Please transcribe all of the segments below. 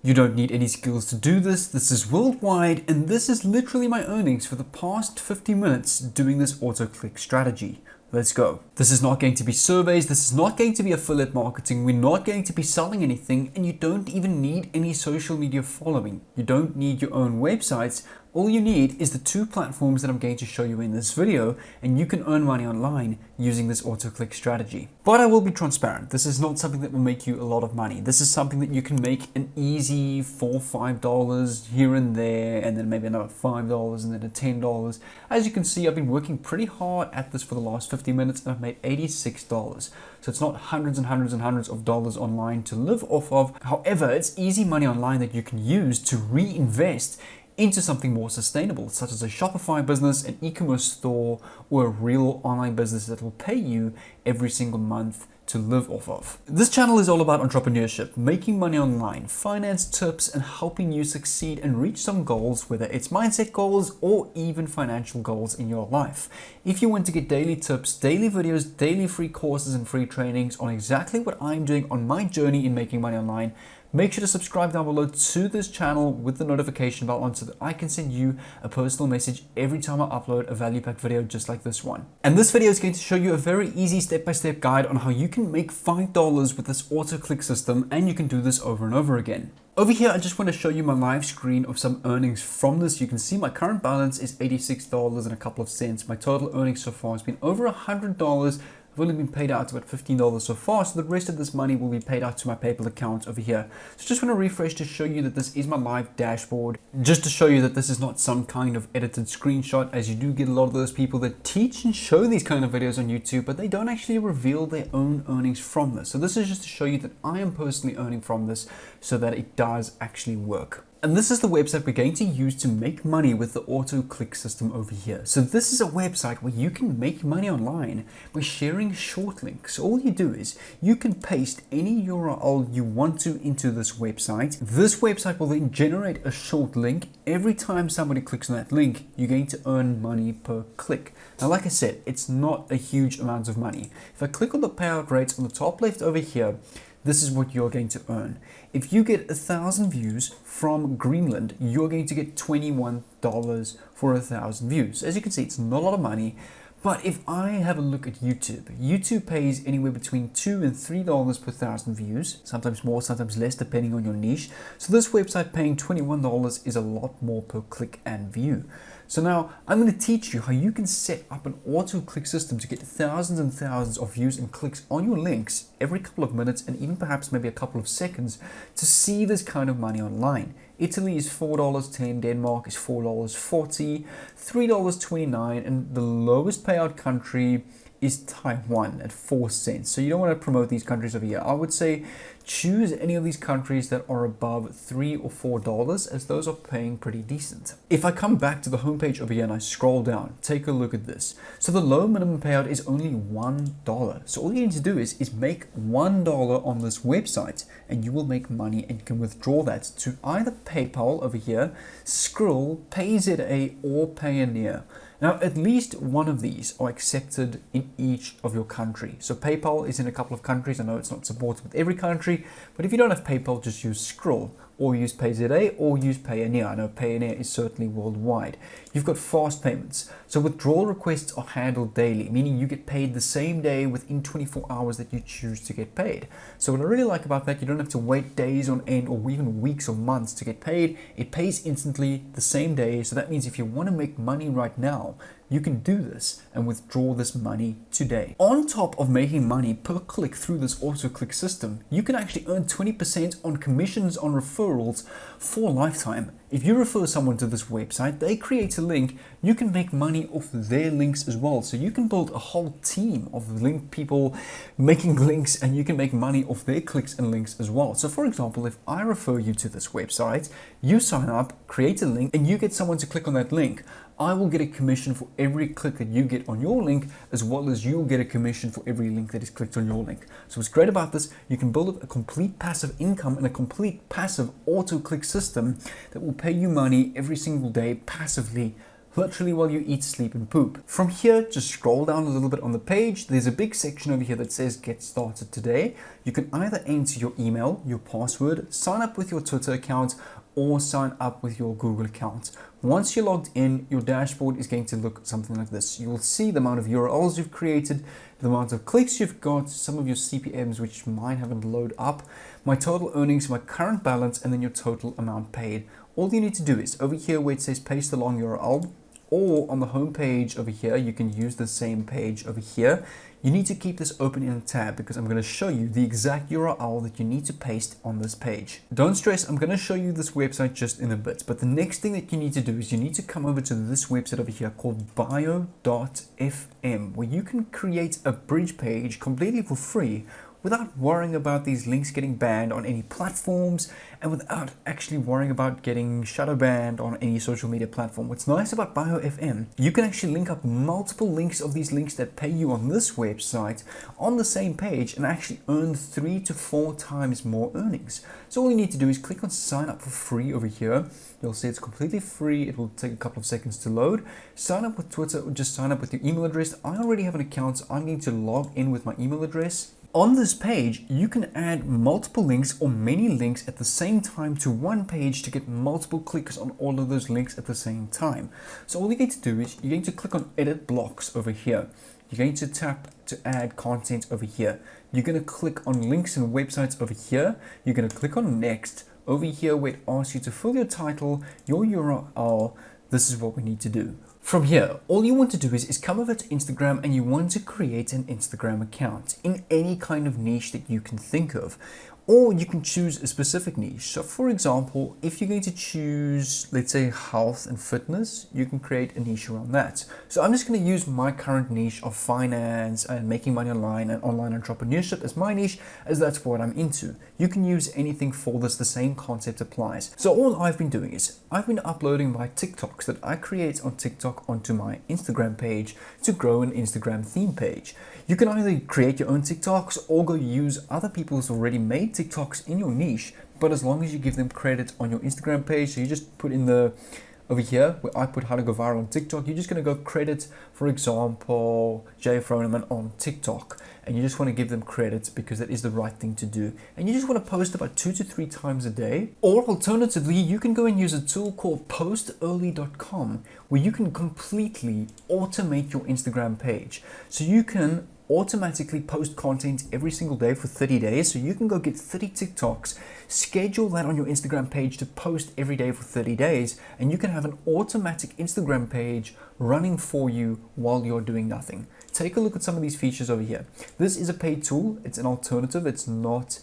You don't need any skills to do this. This is worldwide, and this is literally my earnings for the past 50 minutes doing this auto-click strategy. Let's go. This is not going to be surveys. This is not going to be affiliate marketing. We're not going to be selling anything, and you don't even need any social media following. You don't need your own websites. All you need is the two platforms that I'm going to show you in this video, and you can earn money online using this auto-click strategy. But I will be transparent. This is not something that will make you a lot of money. This is something that you can make an easy $4 or $5 here and there, and then maybe another $5 and then a $10. As you can see, I've been working pretty hard at this for the last 50 minutes, and I've made $86. So it's not hundreds and hundreds and hundreds of dollars online to live off of. However, it's easy money online that you can use to reinvest into something more sustainable, such as a Shopify business, an e-commerce store, or a real online business that will pay you every single month to live off of. This channel is all about entrepreneurship, making money online, finance tips, and helping you succeed and reach some goals, whether it's mindset goals or even financial goals in your life. If you want to get daily tips, daily videos, daily free courses, and free trainings on exactly what I'm doing on my journey in making money online, make sure to subscribe down below to this channel with the notification bell on so that I can send you a personal message every time I upload a value-packed video just like this one. And this video is going to show you a very easy step-by-step guide on how you can make $5 with this auto-click system, and you can do this over and over again. Over here, I just want to show you my live screen of some earnings from this. You can see my current balance is $86 and a couple of cents. My total earnings so far has been over $100. I've only been paid out about $15 so far, so the rest of this money will be paid out to my PayPal account over here. So just want to refresh to show you that this is my live dashboard, just to show you that this is not some kind of edited screenshot, as you do get a lot of those people that teach and show these kind of videos on YouTube, but they don't actually reveal their own earnings from this. So this is just to show you that I am personally earning from this so that it does actually work. And this is the website we're going to use to make money with the auto-click system over here. So this is a website where you can make money online by sharing short links. All you do is you can paste any URL you want to into this website. This website will then generate a short link. Every time somebody clicks on that link, you're going to earn money per click. Now, like I said, it's not a huge amount of money. If I click on the payout rates on the top left over here, this is what you're going to earn. If you get 1,000 views from Greenland, you're going to get $21 for 1,000 views. As you can see, it's not a lot of money. But if I have a look at YouTube, YouTube pays anywhere between $2 and $3 per 1,000 views, sometimes more, sometimes less, depending on your niche. So this website paying $21 is a lot more per click and view. So now I'm going to teach you how you can set up an auto-click system to get thousands and thousands of views and clicks on your links every couple of minutes, and even perhaps maybe a couple of seconds, to see this kind of money online. Italy is $4.10, Denmark is $4.40, $3.29, and the lowest payout country is Taiwan at 4 cents. So you don't want to promote these countries over here. I would say choose any of these countries that are above $3 or $4, as those are paying pretty decent. If I come back to the homepage over here and I scroll down, take a look at this. So the low minimum payout is only $1. So all you need to do is make $1 on this website, and you will make money, and you can withdraw that to either PayPal over here, Skrill, PayZA, or Payoneer. Now, at least one of these are accepted in each of your country. So PayPal is in a couple of countries. I know it's not supported with every country, but if you don't have PayPal, just use Skrill, or use PayZA, or use Payoneer. I know Payoneer is certainly worldwide. You've got fast payments. So withdrawal requests are handled daily, meaning you get paid the same day within 24 hours that you choose to get paid. So what I really like about that, you don't have to wait days on end or even weeks or months to get paid. It pays instantly the same day. So that means if you want to make money right now, you can do this and withdraw this money today. On top of making money per click through this auto-click system, you can actually earn 20% on commissions on referrals for a lifetime. If you refer someone to this website, they create a link, you can make money off their links as well. So you can build a whole team of link people making links, and you can make money off their clicks and links as well. So for example, if I refer you to this website, you sign up, create a link, and you get someone to click on that link, I will get a commission for every click that you get on your link, as well as you'll get a commission for every link that is clicked on your link. So what's great about this, you can build up a complete passive income and a complete passive auto-click system that will pay you money every single day passively literally while you eat, sleep and poop. From here, just scroll down a little bit on the page. There's a big section over here that says get started today. You can either enter your email, your password, sign up with your Twitter account, or sign up with your Google account. Once you're logged in, your dashboard is going to look something like this. You'll see the amount of URLs you've created, the amount of clicks you've got, some of your CPMs which mine haven't loaded up, my total earnings, my current balance, and then your total amount paid. All you need to do is over here where it says paste the long URL, or on the home page over here, you can use the same page over here. You need to keep this open in a tab because I'm going to show you the exact URL that you need to paste on this page. Don't stress, I'm going to show you this website just in a bit, but the next thing that you need to do is you need to come over to this website over here called bio.fm, where you can create a bridge page completely for free without worrying about these links getting banned on any platforms and without actually worrying about getting shadow banned on any social media platform. What's nice about bio.fm, you can actually link up multiple links of these links that pay you on this website on the same page and actually earn 3 to 4 times more earnings. So all you need to do is click on sign up for free over here. You'll see it's completely free. It will take a couple of seconds to load. Sign up with Twitter or just sign up with your email address. I already have an account, so I'm going to log in with my email address. On this page, you can add multiple links or many links at the same time to one page to get multiple clicks on all of those links at the same time. So all you're going to do is you're going to click on edit blocks over here. You're going to tap to add content over here. You're going to click on links and websites over here. You're going to click on next over here where it asks you to fill your title, your URL. This is what we need to do. From here, all you want to do is come over to Instagram and you want to create an Instagram account in any kind of niche that you can think of. Or you can choose a specific niche. So for example, if you're going to choose, let's say health and fitness, you can create a niche around that. So I'm just going to use my current niche of finance and making money online and online entrepreneurship as my niche, as that's what I'm into. You can use anything for this, the same concept applies. So all I've been doing is I've been uploading my TikToks that I create on TikTok onto my Instagram page to grow an Instagram theme page. You can either create your own TikToks or go use other people's already made TikToks in your niche, but as long as you give them credit on your Instagram page, so you just put in the over here where I put how to go viral on TikTok, you're just going to go credit, for example, Jay Froneman on TikTok, and you just want to give them credit because that is the right thing to do. And you just want to post about 2 to 3 times a day. Or alternatively, you can go and use a tool called postearly.com where you can completely automate your Instagram page. So you can automatically post content every single day for 30 days. So you can go get 30 TikToks, schedule that on your Instagram page to post every day for 30 days, and you can have an automatic Instagram page running for you while you're doing nothing. Take a look at some of these features over here. This is a paid tool. It's an alternative. It's not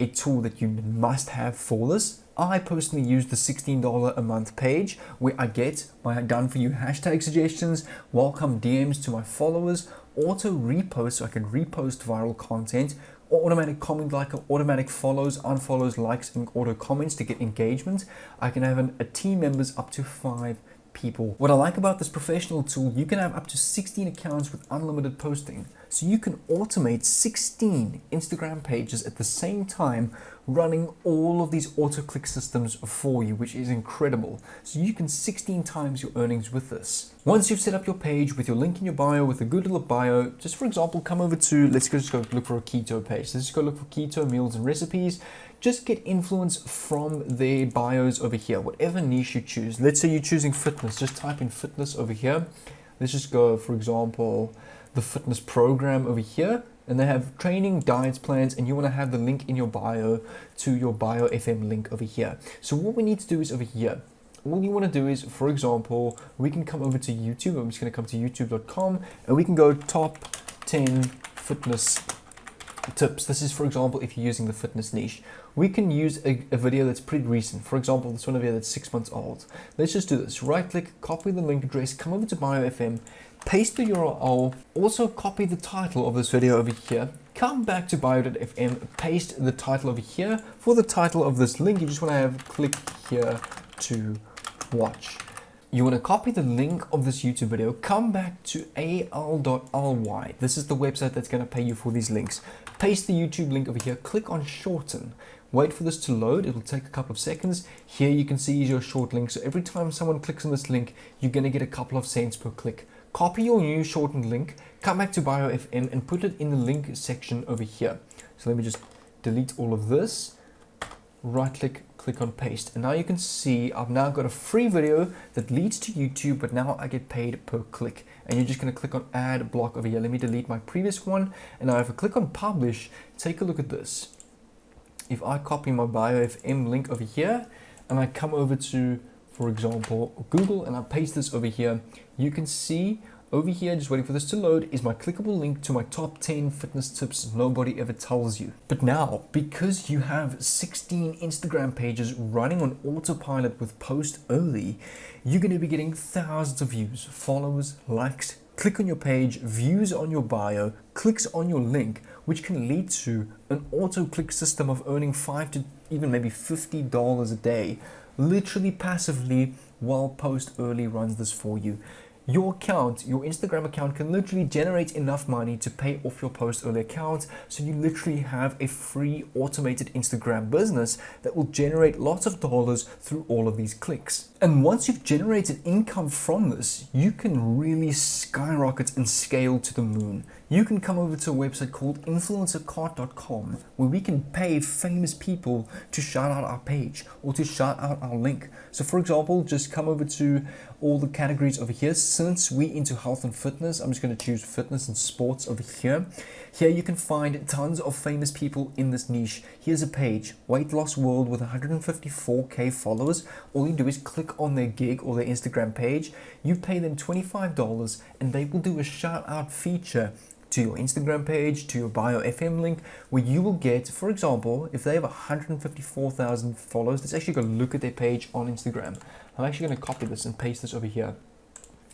a tool that you must have for this. I personally use the $16 a month page where I get my done for you hashtag suggestions, welcome DMs to my followers, auto repost so I can repost viral content, or automatic comment like, automatic follows, unfollows, likes, and auto comments to get engagement. I can have a team members up to 5 people. What I like about this professional tool, you can have up to 16 accounts with unlimited posting. So you can automate 16 Instagram pages at the same time, running all of these auto-click systems for you, which is incredible. So you can 16 times your earnings with this. Once you've set up your page with your link in your bio, with a good little bio, just for example, come over to, let's just go look for a keto page. Let's just go look for keto meals and recipes. Just get influence from their bios over here, whatever niche you choose. Let's say you're choosing fitness, just type in fitness over here. Let's just go, for example, the fitness program over here, and they have training, diets, plans, and you want to have the link in your bio to your bio.fm link over here. So what we need to do is over here, all you want to do is, for example, we can come over to YouTube. I'm just going to come to youtube.com and we can go top 10 fitness tips. This is, for example, if you're using the fitness niche. We can use a video that's pretty recent. For example, this one over here that's 6 months old. Let's just do this. Right click, copy the link address, come over to bio.fm, paste the URL, also copy the title of this video over here, come back to bio.fm, paste the title over here. For the title of this link, you just want to have click here to watch. You want to copy the link of this YouTube video, come back to al.ly. This is the website that's going to pay you for these links. Paste the YouTube link over here, click on shorten. Wait for this to load. It will take a couple of seconds. Here you can see your short link. So every time someone clicks on this link, you're going to get a couple of cents per click. Copy your new shortened link, come back to BioFM and put it in the link section over here. So let me just delete all of this. Right click, click on paste. And now you can see I've now got a free video that leads to YouTube, but now I get paid per click. And you're just going to click on add block over here. Let me delete my previous one. And now if I click on publish, take a look at this. If I copy my BioFM link over here and I come over to, for example, Google, and I paste this over here, you can see over here, just waiting for this to load, is my clickable link to my top 10 fitness tips nobody ever tells you. But now, because you have 16 Instagram pages running on autopilot with post early, you're going to be getting thousands of views, followers, likes, click on your page, views on your bio, clicks on your link, which can lead to an auto-click system of earning $5 to even maybe $50 a day, literally passively, while Post Early runs this for you. Your account, your Instagram account, can literally generate enough money to pay off your Post Early account, so you literally have a free automated Instagram business that will generate lots of dollars through all of these clicks. And once you've generated income from this, you can really skyrocket and scale to the moon. You can come over to a website called influencercart.com, where we can pay famous people to shout out our page or to shout out our link. So for example, just come over to all the categories over here. Since we into health and fitness, I'm just going to choose fitness and sports over here. Here you can find tons of famous people in this niche. Here's a page, Weight Loss World, with 154k followers. All you do is click on their gig or their Instagram page. You pay them $25 and they will do a shout out feature to your Instagram page, to your BioFM link, where you will get, for example, if they have 154,000 followers, let's actually go look at their page on Instagram. I'm actually going to copy this and paste this over here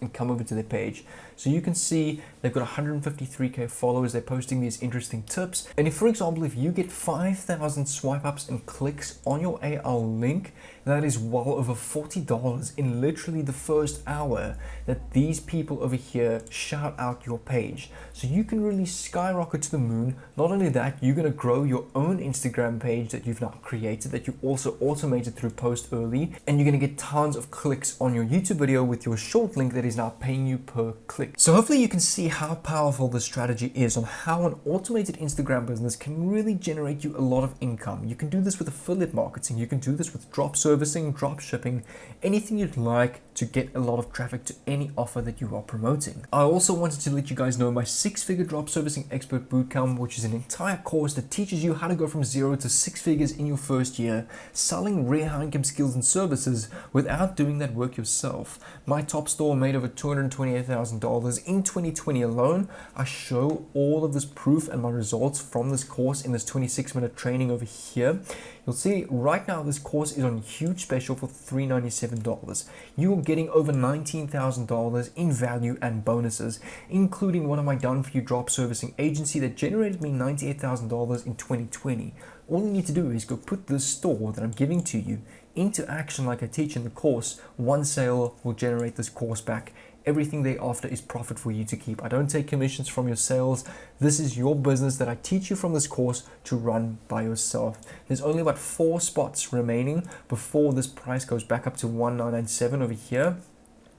and come over to their page. So you can see they've got 153k followers. They're posting these interesting tips. And if, for example, if you get 5,000 swipe ups and clicks on your AL link, that is well over $40 in literally the first hour that these people over here shout out your page. So you can really skyrocket to the moon. Not only that, you're going to grow your own Instagram page that you've now created, that you also automated through Post Early, and you're going to get tons of clicks on your YouTube video with your short link that is now paying you per click. So hopefully you can see how powerful this strategy is on how an automated Instagram business can really generate you a lot of income. You can do this with affiliate marketing. You can do this with drop servicing, drop shipping, anything you'd like to get a lot of traffic to any offer that you are promoting. I also wanted to let you guys know my 6-figure drop servicing expert bootcamp, which is an entire course that teaches you how to go from 0 to 6 figures in your first year, selling rare high income skills and services without doing that work yourself. My top store made over $228,000 in 2020 alone. I show all of this proof and my results from this course in this 26-minute training over here. You'll see right now this course is on huge special for $397. You're getting over $19,000 in value and bonuses, including one of my done-for-you drop servicing agency that generated me $98,000 in 2020. All you need to do is go put this store that I'm giving to you into action like I teach in the course. One sale will generate this course back. Everything thereafter is profit for you to keep. I don't take commissions from your sales. This is your business that I teach you from this course to run by yourself. There's only about 4 spots remaining before this price goes back up to $1997 over here.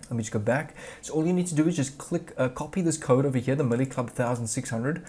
Let me just go back. So all you need to do is just click, copy this code over here, the Millie Club 1600.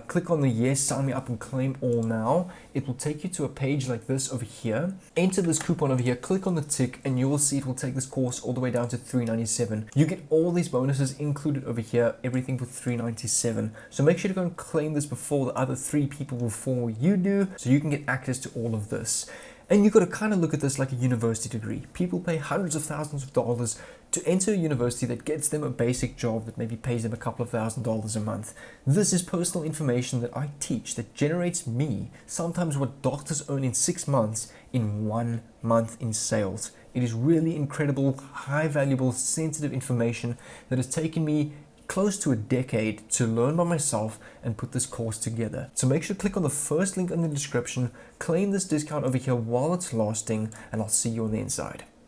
Click on the yes, sign me up and claim all now. It will take you to a page like this over here. Enter this coupon over here, click on the tick, and you will see it will take this course all the way down to $397. You get all these bonuses included over here, everything for $397. So make sure to go and claim this before the other 3 people before you do, so you can get access to all of this. And you've got to kind of look at this like a university degree. People pay hundreds of thousands of dollars to enter a university that gets them a basic job that maybe pays them a couple of $1,000s a month. This is personal information that I teach that generates me sometimes what doctors earn in 6 months in 1 month in sales. It is really incredible, high valuable, sensitive information that has taken me close to a decade to learn by myself and put this course together. So make sure to click on the first link in the description, claim this discount over here while it's lasting, and I'll see you on the inside.